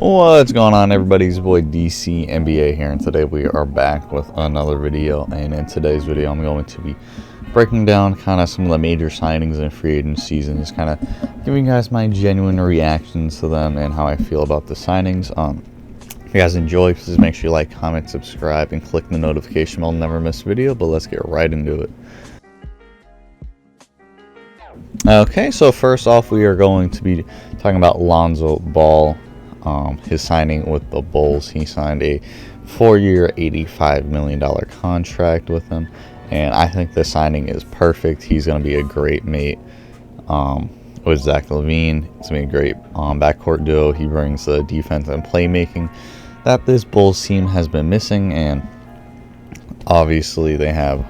What's going on, everybody? It's your boy DC NBA here, and today we are back with another video. And in today's video, I'm going to be breaking down kind of some of the major signings in free agency and just kind of giving you guys my genuine reactions to them and how I feel about the signings. If you guys enjoy, please make sure you like, comment, subscribe, and click the notification bell to never miss a video. But let's get right into it. Okay, so first off, we are going to be talking about Lonzo Ball. His signing with the Bulls. He signed a 4-year, $85 million contract with them, and I think the signing is perfect. He's going to be a great mate with Zach LaVine. It's going to be a great backcourt duo. He brings the defense and playmaking that this Bulls team has been missing, and obviously they have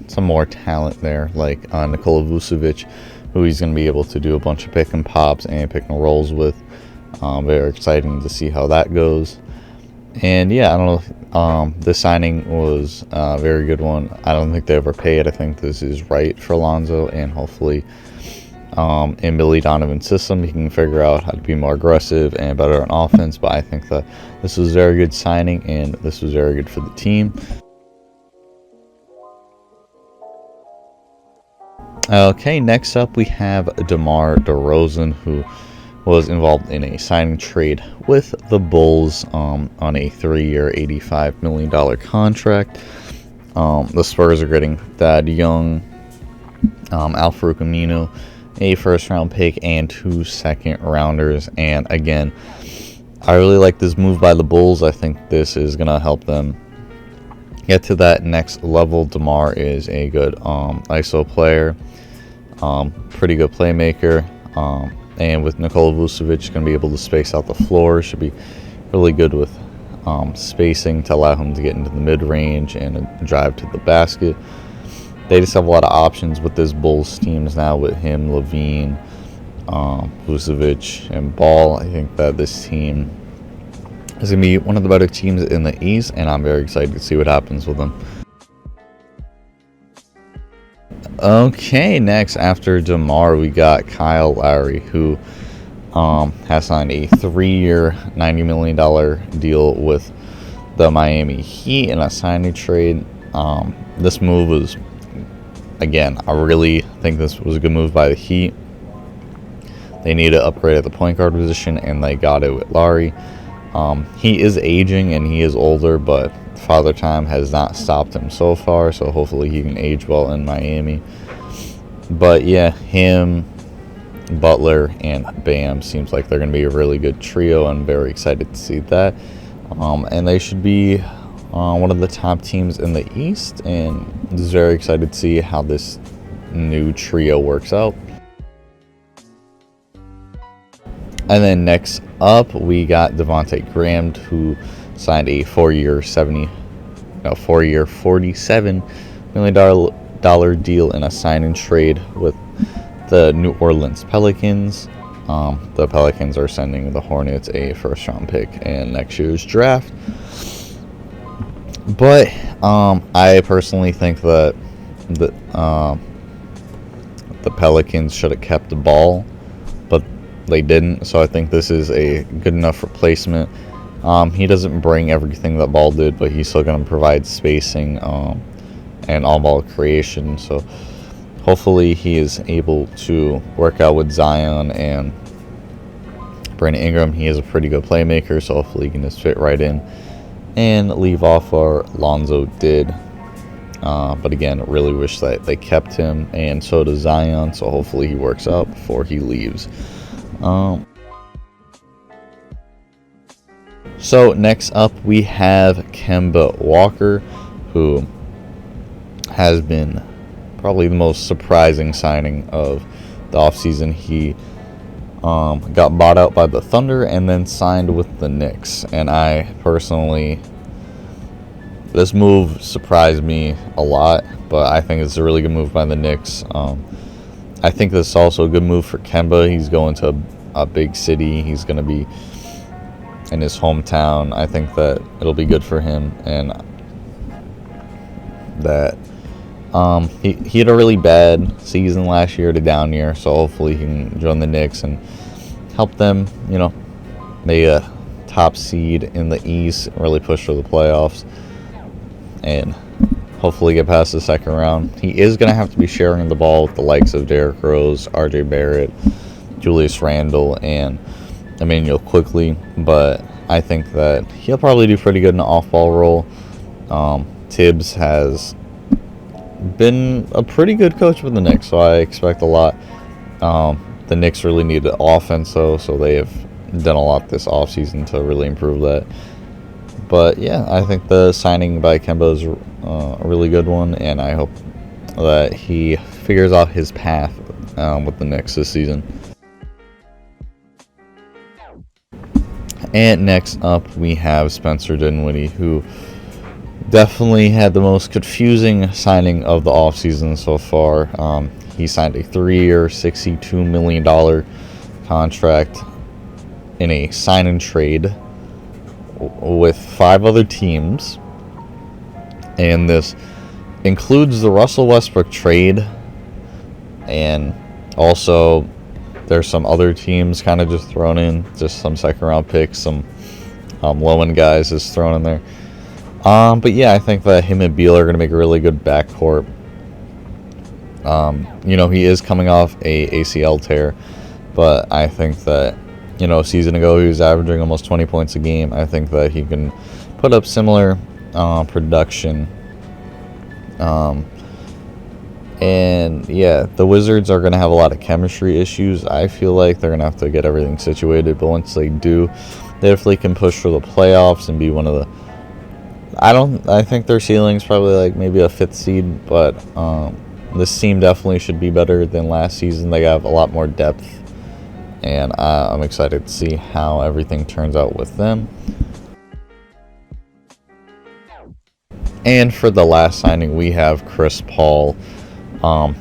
some more talent there, like Nikola Vucevic, who he's going to be able to do a bunch of pick and pops and pick and rolls with. Very exciting to see how that goes. And yeah, I don't know. This signing was a very good one. I don't think they overpaid. I think this is right for Lonzo, and hopefully in Billy Donovan's system, he can figure out how to be more aggressive and better on offense. But I think that this was a very good signing, and this was very good for the team. Okay, next up we have DeMar DeRozan, who was involved in a signing trade with the Bulls on a 3-year, $85 million contract. The Spurs are getting Thad Young, Al-Farouq Aminu, a first-round pick, and 2 second-rounders. And again, I really like this move by the Bulls. I think this is going to help them get to that next level. DeMar is a good ISO player, pretty good playmaker. And with Nikola Vucevic going to be able to space out the floor, should be really good with spacing to allow him to get into the mid-range and drive to the basket. They just have a lot of options with this Bulls teams now with him, LaVine, Vucevic, and Ball. I think that this team is going to be one of the better teams in the East, and I'm very excited to see what happens with them. Okay, next after DeMar, we got Kyle Lowry, who has signed a 3-year, $90 million deal with the Miami Heat in a signing trade. This move was, again, I really think this was a good move by the Heat. They need to upgrade at the point guard position, and they got it with Lowry. He is aging and he is older, but Father Time has not stopped him so far, so hopefully he can age well in Miami. But yeah, him, Butler, and Bam seems like they're going to be a really good trio. I'm very excited to see that. And they should be one of the top teams in the East, and just very excited to see how this new trio works out. And then next up, we got Devonte Graham, who signed a 4-year, $47 million deal in a sign and trade with the New Orleans Pelicans. The Pelicans are sending the Hornets a first-round pick in next year's draft. But I personally think that the Pelicans should have kept the Ball, but they didn't. So I think this is a good enough replacement. He doesn't bring everything that Ball did, but he's still going to provide spacing and all-ball creation. So hopefully he is able to work out with Zion and Brandon Ingram. He is a pretty good playmaker, so hopefully he can just fit right in and leave off where Lonzo did. But again, really wish that they kept him, and so does Zion, so hopefully he works out before he leaves. So next up we have Kemba Walker, who has been probably the most surprising signing of the offseason. He got bought out by the Thunder and then signed with the Knicks, and I personally, this move surprised me a lot, but I think it's a really good move by the Knicks. I think this is also a good move for Kemba. He's going to a big city. He's going to be in his hometown. I think that it'll be good for him, and that he had a really bad season last year, to down year, so hopefully he can join the Knicks and help them, maybe top seed in the East, really push for the playoffs, and hopefully get past the second round. He is going to have to be sharing the ball with the likes of Derrick Rose, R.J. Barrett, Julius Randle, and Emmanuel Quickly, but I think that he'll probably do pretty good in the off-ball role. Tibbs has been a pretty good coach with the Knicks, so I expect a lot. The Knicks really need the offense, though, so they have done a lot this offseason to really improve that. But, yeah, I think the signing by Kemba is a really good one, and I hope that he figures out his path with the Knicks this season. And next up, we have Spencer Dinwiddie, who definitely had the most confusing signing of the offseason so far. He signed a 3-year, $62 million contract in a sign and trade with 5 other teams. And this includes the Russell Westbrook trade, and also there's some other teams kind of just thrown in, just some second-round picks, some low-end guys is thrown in there. But yeah, I think that him and Beal are going to make a really good backcourt. He is coming off a ACL tear, but I think that, a season ago he was averaging almost 20 points a game. I think that he can put up similar production. And yeah, the Wizards are going to have a lot of chemistry issues. I feel like they're going to have to get everything situated, but once they do, they definitely can push for the playoffs and be one of the... I think their ceiling's probably like maybe a 5th seed, but this team definitely should be better than last season. They have a lot more depth, and I'm excited to see how everything turns out with them. And for the last signing, we have Chris Paul.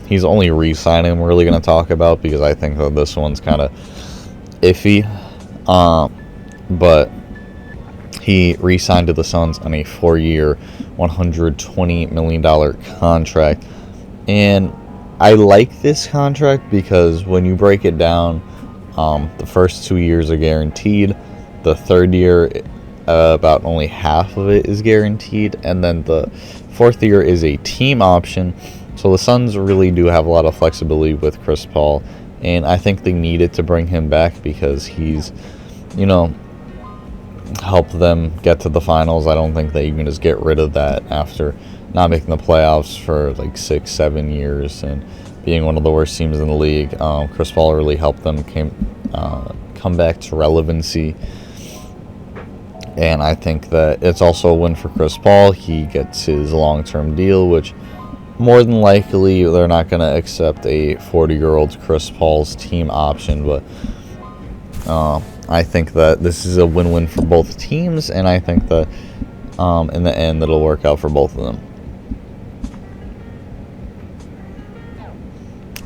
He's only re-signing I'm really going to talk about, because I think that this one's kind of iffy. But he re-signed to the Suns on a 4-year, $120 million contract. And I like this contract because when you break it down, the first 2 years are guaranteed. The third year, about only half of it is guaranteed. And then the 4th year is a team option. So the Suns really do have a lot of flexibility with Chris Paul. And I think they needed to bring him back because he's, helped them get to the finals. I don't think that you can just get rid of that after not making the playoffs for like 6-7 years and being one of the worst teams in the league. Chris Paul really helped them come back to relevancy. And I think that it's also a win for Chris Paul. He gets his long-term deal, which more than likely they're not going to accept a 40-year-old Chris Paul's team option, but I think that this is a win-win for both teams, and I think that in the end it'll work out for both of them.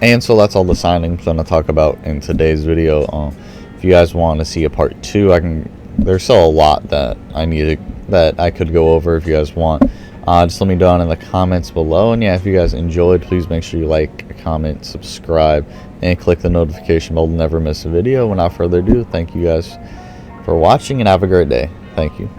And so that's all the signings I'm going to talk about in today's video. If you guys want to see a part 2, there's still a lot that I could go over if you guys want. Just let me know in the comments below. And yeah, if you guys enjoyed, please make sure you like, comment, subscribe, and click the notification bell to never miss a video. Without further ado, thank you guys for watching, and have a great day. Thank you.